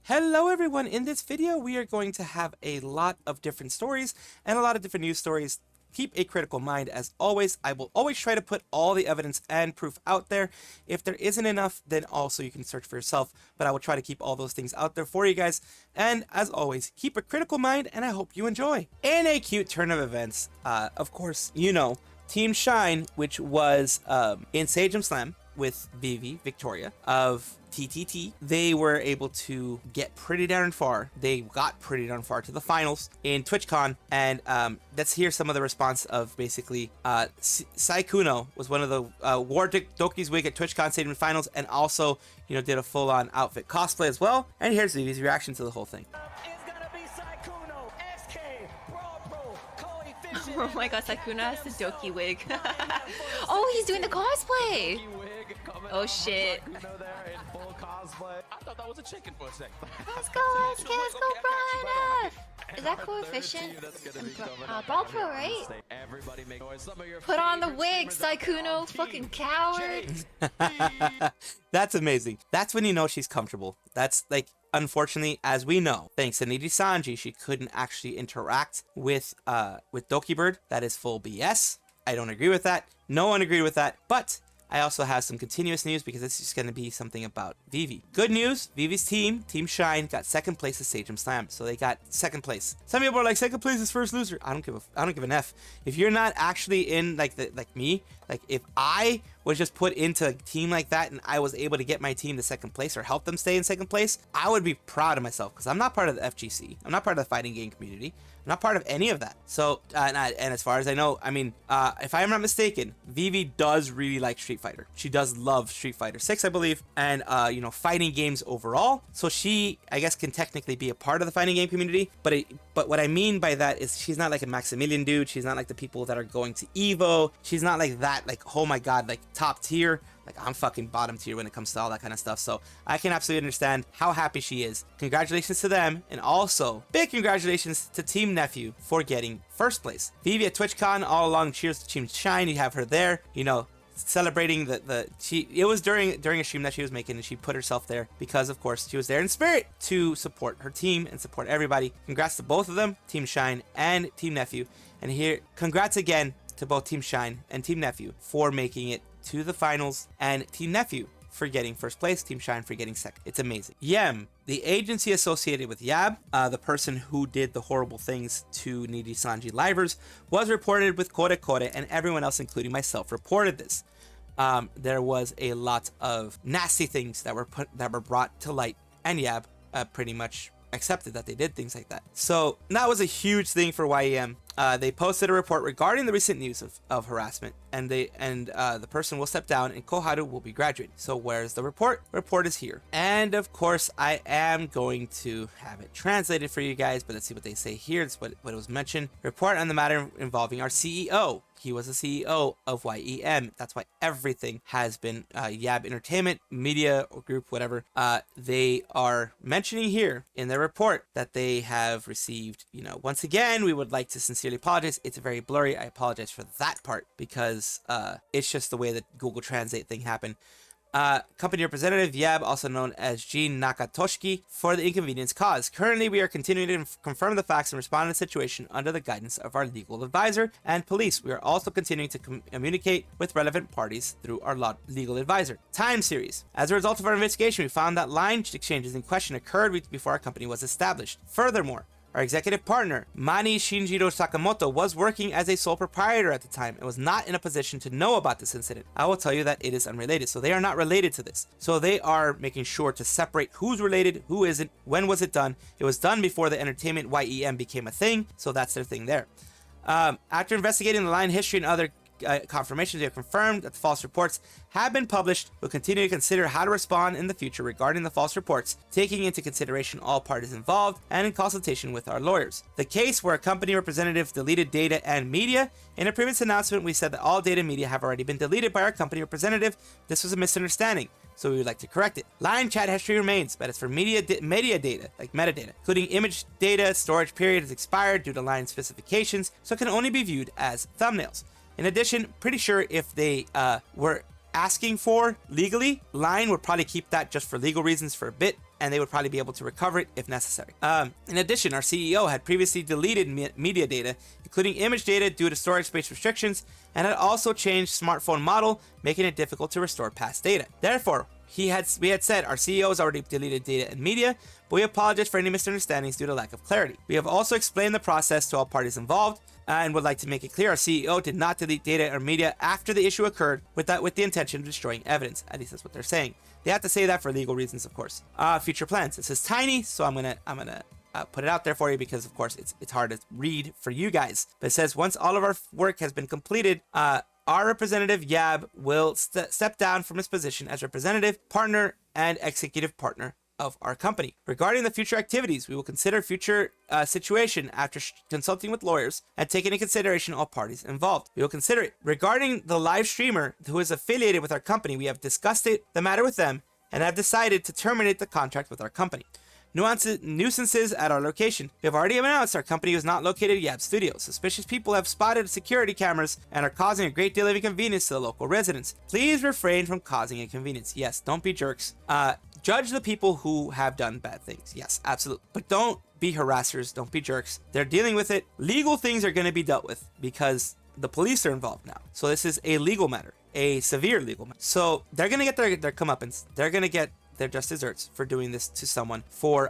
Hello everyone, in this video we are going to have a lot of different stories and a lot of different news stories. Keep a critical mind as always. I will always try to put all the evidence and proof out there. If there isn't enough, then also you can search for yourself, but I will try to keep all those things out there for you guys. And as always, keep a critical mind and I hope you enjoy. In a cute turn of events, of course, you know, Team Shine, which was in Sajam Slam with Vivi Victoria of TTT, they were able to get pretty darn far. They got pretty darn far to the finals in TwitchCon, and let's hear some of the response of basically Saikuno was one of the wore Doki's wig at TwitchCon Stadium Finals, and also, you know, did a full-on outfit cosplay as well. And here's Vivi's reaction to the whole thing. Oh my god, Saikuno has the Doki wig. Oh, he's doing the cosplay! Oh shit. I thought that was a chicken for a second. Let's go, let's go, Brian! Is that coefficient? Brawl Pro, right? Put on the wig, Saikuno, fucking coward! That's amazing. That's when you know she's comfortable. That's like, unfortunately, as we know, thanks to Nijisanji, she couldn't actually interact with Doki Bird. That is full BS. I don't agree with that. No one agreed with that, but I also have some continuous news because it's just going to be something about Vivi. Good news, Vivi's team, Team Shine, got second place at Sajam Slam. So they got second place. Some people are like, second place is first loser. I don't give an F. If you're not actually in like me, like if I was just put into a team like that and I was able to get my team to second place or help them stay in second place, I would be proud of myself because I'm not part of the FGC. I'm not part of the fighting game community. I'm not part of any of that. So, and as far as I know, I mean, if I'm not mistaken, Vivi does really like Street Fighter. She does love Street Fighter 6, I believe, and, you know, fighting games overall. So she, I guess, can technically be a part of the fighting game community. But what I mean by that is she's not like a Maximilian dude. She's not like the people that are going to Evo. She's not like that, like, oh my God, like top tier. Like, I'm fucking bottom tier when it comes to all that kind of stuff. So I can absolutely understand how happy she is. Congratulations to them. And also, big congratulations to Team Nephew for getting first place. Vivi at TwitchCon all along cheers to Team Shine. You have her there, you know, celebrating it was during a stream that she was making, and she put herself there because, of course, she was there in spirit to support her team and support everybody. Congrats to both of them, Team Shine and Team Nephew. And here, congrats again to both Team Shine and Team Nephew for making it to the finals, and Team Nephew for getting first place, Team Shine for getting second. It's amazing. YEM, the agency associated with YAB, the person who did the horrible things to Nijisanji Livers, was reported with Kore Kore, and everyone else, including myself, reported this. There was a lot of nasty things that were brought to light, and YAB pretty much accepted that they did things like that. So that was a huge thing for YEM. They posted a report regarding the recent news of harassment, and the person will step down and Koharu will be graduating. So where's the report? Report is here. And of course, I am going to have it translated for you guys, but let's see what they say here. It's what it was mentioned. Report on the matter involving our CEO. He was the CEO of YEM. That's why everything has been YAB Entertainment, media or group, whatever. They are mentioning here in their report that they have received, you know, once again, we would like to sincerely apologize. It's very blurry. I apologize for that part because it's just the way that Google Translate thing happened. Company representative YAB, also known as Jin Nakatoshiki, for the inconvenience caused. Currently, we are continuing to confirm the facts and respond to the situation under the guidance of our legal advisor and police. We are also continuing to communicate with relevant parties through our legal advisor. Time series. As a result of our investigation, we found that line exchanges in question occurred before our company was established. Furthermore, our executive partner, Mani Shinjiro Sakamoto, was working as a sole proprietor at the time and was not in a position to know about this incident. I will tell you that it is unrelated, so they are not related to this. So they are making sure to separate who's related, who isn't, when was it done. It was done before the entertainment YEM became a thing, so that's their thing there. After investigating the line history and other confirmations, we have confirmed that the false reports have been published. We'll continue to consider how to respond in the future regarding the false reports, taking into consideration all parties involved and in consultation with our lawyers. The case where a company representative deleted data and media. In a previous announcement, we said that all data and media have already been deleted by our company representative. This was a misunderstanding, so we would like to correct it. Line chat history remains, but it's for media data, like metadata, including image data. Storage period is expired due to line specifications, so it can only be viewed as thumbnails. In addition, pretty sure if they were asking for legally, Line would probably keep that just for legal reasons for a bit. and they would probably be able to recover it if necessary. In addition, our CEO had previously deleted media data, including image data due to storage space restrictions, and had also changed smartphone model, making it difficult to restore past data. Therefore, we had said our CEO has already deleted data and media, but we apologize for any misunderstandings due to lack of clarity. We have also explained the process to all parties involved, and would like to make it clear our CEO did not delete data or media after the issue occurred with the intention of destroying evidence. At least that's what they're saying. They have to say that for legal reasons, of course. Future plans. This is tiny, so I'm gonna put it out there for you because, of course, it's hard to read for you guys. But it says once all of our work has been completed, our representative Yab will step down from his position as representative, partner, and executive partner of our company. Regarding the future activities, we will consider future situation after consulting with lawyers and taking into consideration all parties involved. We will consider it. Regarding the live streamer who is affiliated with our company, we have discussed the matter with them and have decided to terminate the contract with our company. Nuisances at our location. We have already announced our company is not located at Yab Studio. Suspicious people have spotted security cameras and are causing a great deal of inconvenience to the local residents. Please refrain from causing inconvenience. Yes, don't be jerks. Judge the people who have done bad things. Yes, absolutely. But don't be harassers. Don't be jerks. They're dealing with it. Legal things are going to be dealt with because the police are involved now. So this is a legal matter, a severe legal matter. So they're going to get their comeuppance. They're going to get their just desserts for doing this to someone, for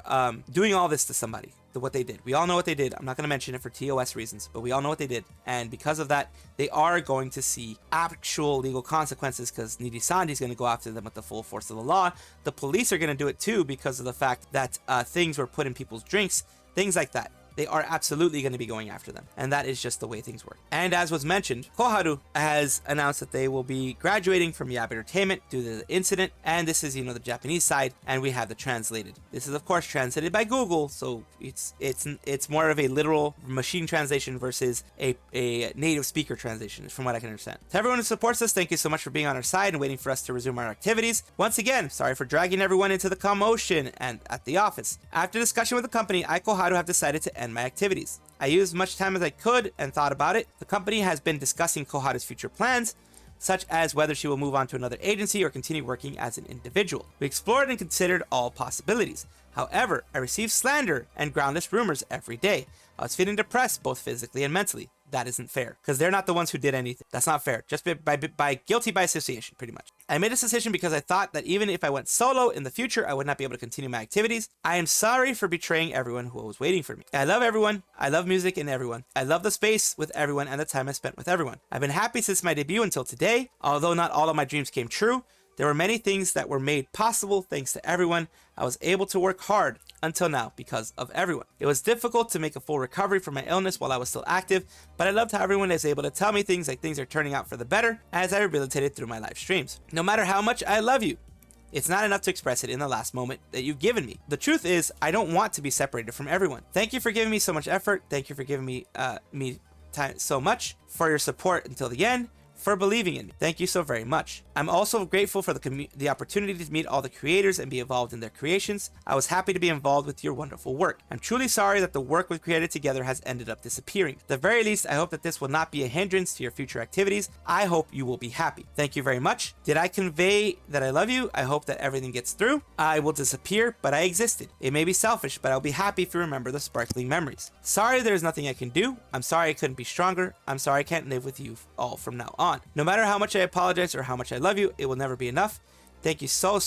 doing all this to somebody, what they did. We all know what they did. I'm not going to mention it for TOS reasons, but we all know what they did. And because of that, they are going to see actual legal consequences because Nijisanji is going to go after them with the full force of the law. The police are going to do it too because of the fact that things were put in people's drinks, things like that. They are absolutely going to be going after them. And that is just the way things work. And as was mentioned, Koharu has announced that they will be graduating from Yab Entertainment due to the incident. And this is, the Japanese side. And we have the translated. This is, of course, translated by Google. So it's more of a literal machine translation versus a native speaker translation, from what I can understand. To everyone who supports us, thank you so much for being on our side and waiting for us to resume our activities. Once again, sorry for dragging everyone into the commotion and at the office. After discussion with the company, I, Koharu, have decided to end my activities. I used as much time as I could and thought about it. The company has been discussing Koharu's future plans, such as whether she will move on to another agency or continue working as an individual. We explored and considered all possibilities. However, I received slander and groundless rumors every day. I was feeling depressed both physically and mentally. That isn't fair because they're not the ones who did anything. That's not fair. Just by guilty by association, pretty much. I made this decision because I thought that even if I went solo in the future, I would not be able to continue my activities. I am sorry for betraying everyone who was waiting for me. I love everyone. I love music and everyone. I love the space with everyone and the time I spent with everyone. I've been happy since my debut until today. Although not all of my dreams came true, there were many things that were made possible thanks to everyone. I was able to work hard until now because of everyone. It was difficult to make a full recovery from my illness while I was still active, but I loved how everyone is able to tell me things like things are turning out for the better as I rehabilitated through my live streams. No matter how much I love you, it's not enough to express it in the last moment that you've given me. The truth is, I don't want to be separated from everyone. Thank you for giving me so much effort. Thank you for giving me time so much, for your support until the end, for believing in me. Thank you so very much. I'm also grateful for the opportunity to meet all the creators and be involved in their creations. I was happy to be involved with your wonderful work. I'm truly sorry that the work we've created together has ended up disappearing. At the very least, I hope that this will not be a hindrance to your future activities. I hope you will be happy. Thank you very much. Did I convey that I love you? I hope that everything gets through. I will disappear, but I existed. It may be selfish, but I'll be happy if you remember the sparkling memories. Sorry there's nothing I can do. I'm sorry I couldn't be stronger. I'm sorry I can't live with you all from now on. No matter how much I apologize or how much I love you, it will never be enough. Thank you so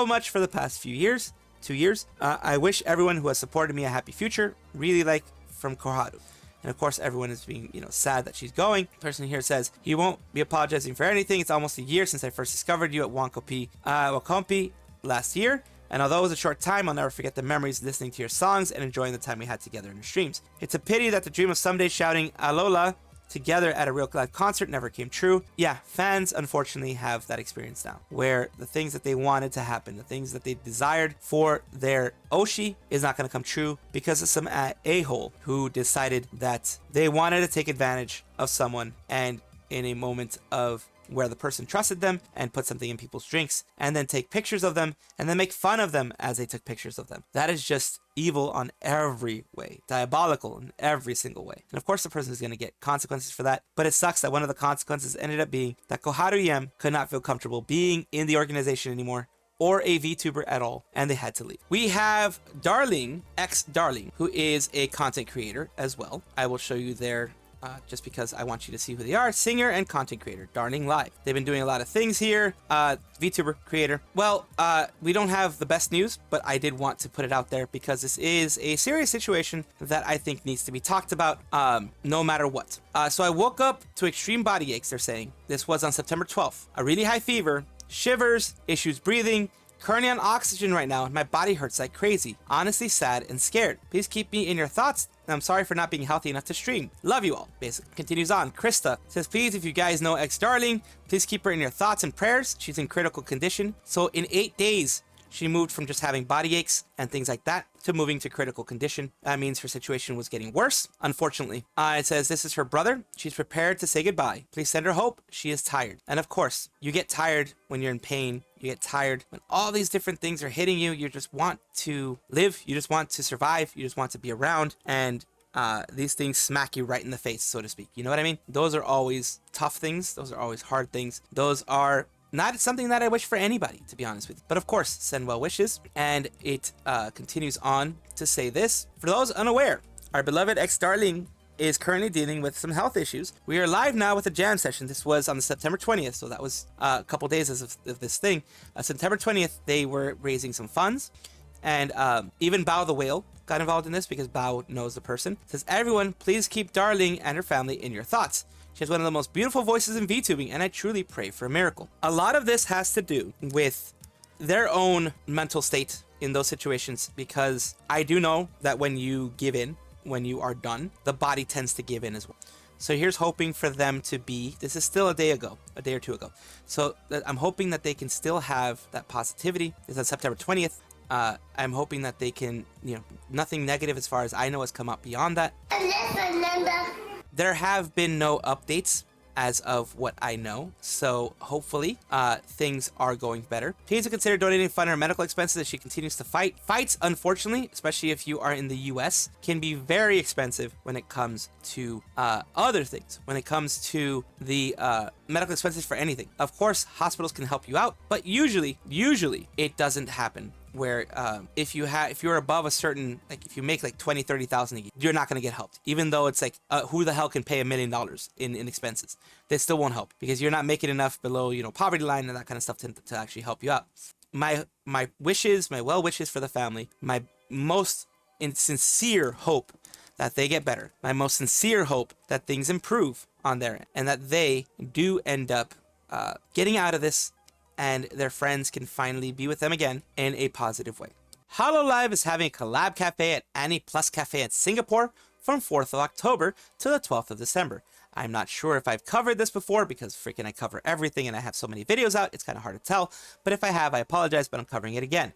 much for the past few years. 2 years. I wish everyone who has supported me a happy future. Really, like, from Koharu. And of course, everyone is being, sad that she's going. The person here says, he won't be apologizing for anything. It's almost a year since I first discovered you at Wakompi last year. And although it was a short time, I'll never forget the memories listening to your songs and enjoying the time we had together in your streams. It's a pity that the dream of someday shouting Alola together at a real live concert never came true. Yeah, fans unfortunately have that experience now, where the things that they wanted to happen, the things that they desired for their Oshi is not going to come true because of some a-hole who decided that they wanted to take advantage of someone, and in a moment of where the person trusted them and put something in people's drinks and then take pictures of them and then make fun of them as they took pictures of them. That is just evil on every way, diabolical in every single way. And of course the person is going to get consequences for that, but it sucks that one of the consequences ended up being that Koharu YEM could not feel comfortable being in the organization anymore or a VTuber at all, and they had to leave. We have Darleeng, Xdarleeng, who is a content creator as well. I will show you their just because I want you to see who they are. Singer and content creator, Darleeng Live. They've been doing a lot of things here. VTuber creator. Well, we don't have the best news, but I did want to put it out there because this is a serious situation that I think needs to be talked about no matter what. So I woke up to extreme body aches, they're saying. This was on September 12th. A really high fever, shivers, issues breathing, currently on oxygen right now, and my body hurts like crazy. Honestly sad and scared. Please keep me in your thoughts. I'm sorry for not being healthy enough to stream. Love you all. Basically continues on. Krista says, please, if you guys know Xdarleeng, please keep her in your thoughts and prayers. She's in critical condition. So in 8 days, she moved from just having body aches and things like that to moving to critical condition. That means her situation was getting worse, unfortunately. It says, this is her brother. She's prepared to say goodbye. Please send her hope. She is tired. And of course, you get tired when you're in pain. You get tired when all these different things are hitting you. You just want to live. You just want to survive. You just want to be around. And these things smack you right in the face, so to speak. You know what I mean? Those are always tough things. Those are always hard things. Those are not something that I wish for anybody, to be honest with you. But of course, send well wishes. And it continues on to say this. For those unaware, our beloved Xdarleeng is currently dealing with some health issues. We are live now with a jam session. This was on the September 20th, so that was a couple days of this thing. September 20th, they were raising some funds. And even Bao the Whale got involved in this because Bao knows the person. It says, everyone, please keep Darleeng and her family in your thoughts. She has one of the most beautiful voices in VTubing, and I truly pray for a miracle. A lot of this has to do with their own mental state in those situations, because I do know that when you give in, when you are done, the body tends to give in as well. So here's hoping for them to be, this is still a day or two ago. So I'm hoping that they can still have that positivity. It's on September 20th. I'm hoping that they can, nothing negative as far as I know has come up beyond that. There have been no updates as of what I know, so hopefully things are going better. Please consider donating fund her medical expenses as she continues to fight. Fights, unfortunately, especially if you are in the US, can be very expensive when it comes to other things. When it comes to the medical expenses for anything. Of course, hospitals can help you out, but usually it doesn't happen. Where if you're above a certain, like if you make like 20-30,000 a year, you're not going to get helped, even though it's like who the hell can pay $1 million in expenses? They still won't help because you're not making enough below poverty line and that kind of stuff to actually help you out. My wishes, my well wishes for the family, my most sincere hope that they get better, my most sincere hope that things improve on their end and that they do end up getting out of this and their friends can finally be with them again in a positive way. Hololive is having a collab cafe at Aniplus Cafe in Singapore from 4th of October to the 12th of December. I'm not sure if I've covered this before because freaking I cover everything and I have so many videos out, it's kind of hard to tell. But if I have, I apologize, but I'm covering it again.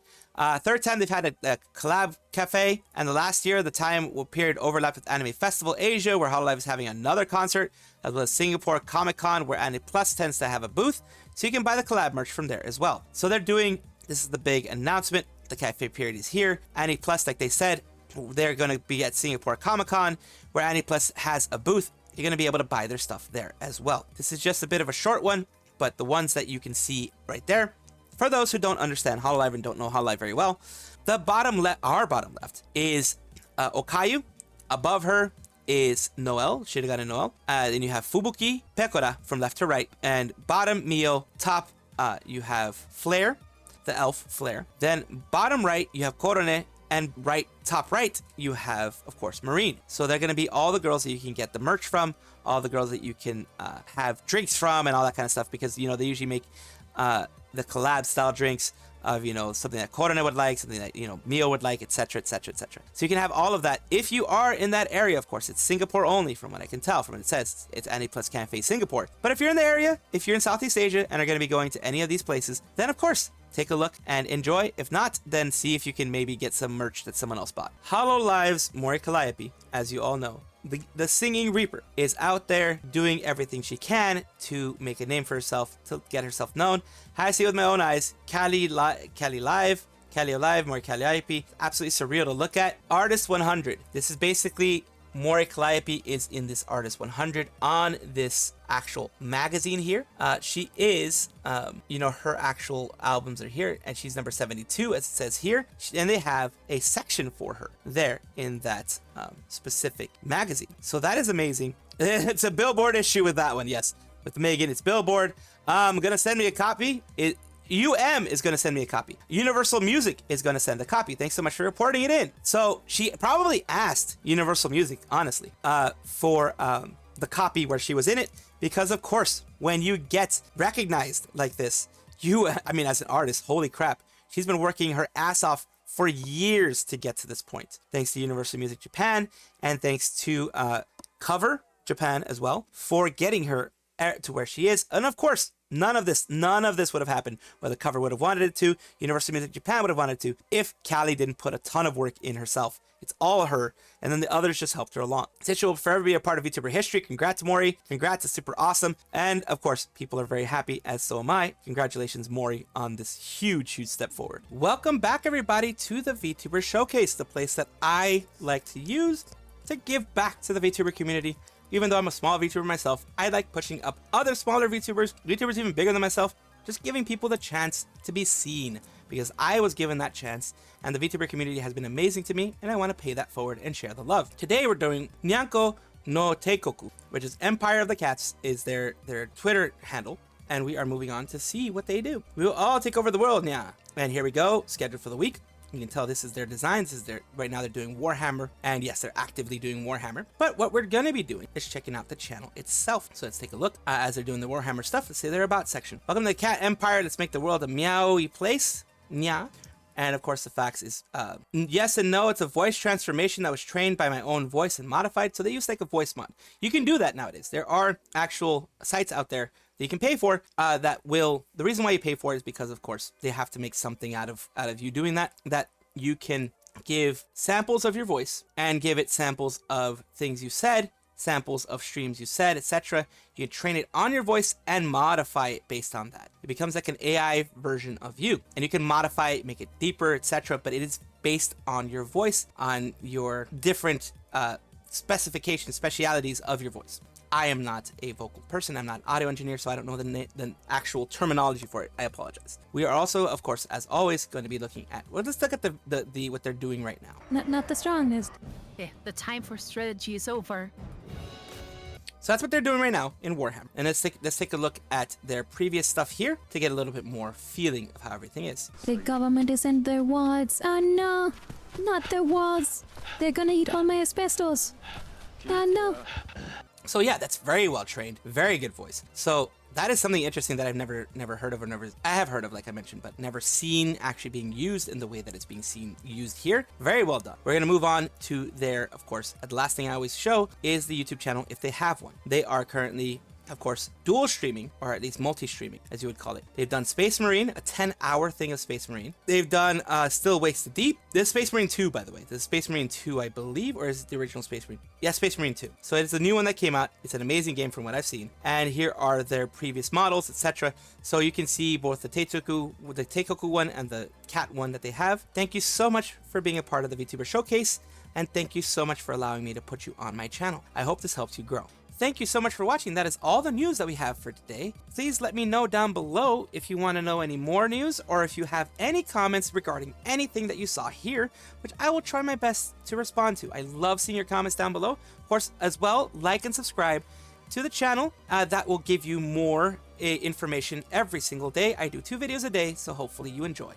Third time they've had a collab cafe, and the last year the time period overlapped with Anime Festival Asia, where Hololive is having another concert, as well as Singapore Comic Con, where Aniplus tends to have a booth, so you can buy the collab merch from there as well. So they're doing, this is the big announcement, the cafe period is here. Aniplus, like they said, they're going to be at Singapore Comic Con, where Aniplus has a booth. You're going to be able to buy their stuff there as well. This is just a bit of a short one, but the ones that you can see right there. For those who don't understand Hololive and don't know Hololive very well, the bottom left, our bottom left, is Okayu. Above her is Noel, Shirogane Noel. Then you have Fubuki, Pekora from left to right. And bottom, Mio. Top, you have Flare, the elf Flare. Then bottom right, you have Korone. And top right, you have, of course, Marine. So they're going to be all the girls that you can get the merch from, all the girls that you can have drinks from and all that kind of stuff. Because, they usually make the collab style drinks of, something that Korone would like, something that, Mio would like, etc., etc., etc. So you can have all of that. If you are in that area, of course, it's Singapore only from what I can tell. From what it says, it's Aniplus Cafe Singapore. But if you're in the area, if you're in Southeast Asia and are going to be going to any of these places, then of course, take a look and enjoy. If not, then see if you can maybe get some merch that someone else bought. Hololive's Mori Calliope, as you all know, the singing Reaper, is out there doing everything she can to make a name for herself, to get herself known. I see with my own eyes, Calli Live, Mori Calliope. Absolutely surreal to look at. Artist 100. This is basically Mori Calliope is in this Artist 100 on this actual magazine here. She is, you know, her actual albums are here, and she's number 72 as it says here, and they have a section for her there in that specific magazine. So that is amazing. It's a BIllboard issue with that one, yes. With Megan, it's BIllboard. Gonna send me a copy. is gonna send me a copy. Universal Music is gonna send a copy. Thanks so much for reporting it in. So she probably asked Universal Music, honestly, for the copy where she was in it, because of course, when you get recognized like this, I mean, as an artist, holy crap, she's been working her ass off for years to get to this point. Thanks to Universal Music Japan, and thanks to Cover Japan as well for getting her to where she is. And of course, none of this would have happened whether Cover would have wanted it to, Universal Music Japan would have wanted to, if Calli didn't put a ton of work in herself. It's all her, and then the others just helped her along. Since will forever be a part of VTuber history. Congrats, Mori. Congrats, it's super awesome. And of course, people are very happy, as so am I. Congratulations, Mori, on this huge step forward. Welcome back, everybody, to the VTuber Showcase, the place that I like to use to give back to the VTuber community. Even though I'm a small VTuber myself, I like pushing up other smaller VTubers even bigger than myself, just giving people the chance to be seen, because I was given that chance, and the VTuber community has been amazing to me, and I want to pay that forward and share the love. Today we're doing Nyanko no Teikoku, which is Empire of the Cats, is their Twitter handle, and we are moving on to see what they do. We will all take over the world, nya. And here we go, scheduled for the week. You can tell this is their designs. Right now they're doing Warhammer, and yes, they're actively doing Warhammer. But what we're gonna be doing is checking out the channel itself. So let's take a look as they're doing the Warhammer stuff. Let's say their about section. Welcome to the Cat Empire. Let's make the world a meowy place. Nya. And of course, the facts is yes and no. It's a voice transformation that was trained by my own voice and modified. So they use like a voice mod. You can do that nowadays. There are actual sites out there that you can pay for that will. The reason why you pay for it is because, of course, they have to make something out of you doing that. That you can give samples of your voice and give it samples of things you said, samples of streams you said, etc. You can train it on your voice and modify it based on that. It becomes like an AI version of you, and you can modify it, make it deeper, etc. But it is based on your voice, on your different specialities of your voice. I am not a vocal person. I'm not an audio engineer, so I don't know the actual terminology for it. I apologize. We are also, of course, as always, going to be looking at. Well, let's look at the what they're doing right now. Not the strongest. Yeah, the time for strategy is over. So that's what they're doing right now in Warhammer. And let's take a look at their previous stuff here to get a little bit more feeling of how everything is. The government isn't their wards. Oh no, not their wards. They're gonna eat all my asbestos. Oh no. So yeah, that's very well trained, very good voice. So that is something interesting that I've never heard of, I have heard of, like I mentioned, but never seen actually being used in the way that it's being used here. Very well done. We're gonna move on to their, of course, the last thing I always show is the YouTube channel if they have one. They are currently, of course, dual streaming, or at least multi-streaming, as you would call it. They've done Space Marine, a 10-hour thing of Space Marine. They've done Still Waist Deep. This is Space Marine 2, by the way. This is Space Marine 2, I believe, or is it the original Space Marine? Yeah, Space Marine 2. So it's a new one that came out. It's an amazing game from what I've seen. And here are their previous models, etc. So you can see both the Teikoku one and the cat one that they have. Thank you so much for being a part of the VTuber Showcase, and thank you so much for allowing me to put you on my channel. I hope this helps you grow. Thank you so much for watching. That is all the news that we have for today. Please let me know down below if you want to know any more news, or if you have any comments regarding anything that you saw here, which I will try my best to respond to. I love seeing your comments down below. Of course, as well, like and subscribe to the channel. That will give you more information every single day. I do 2 videos a day, so hopefully you enjoy.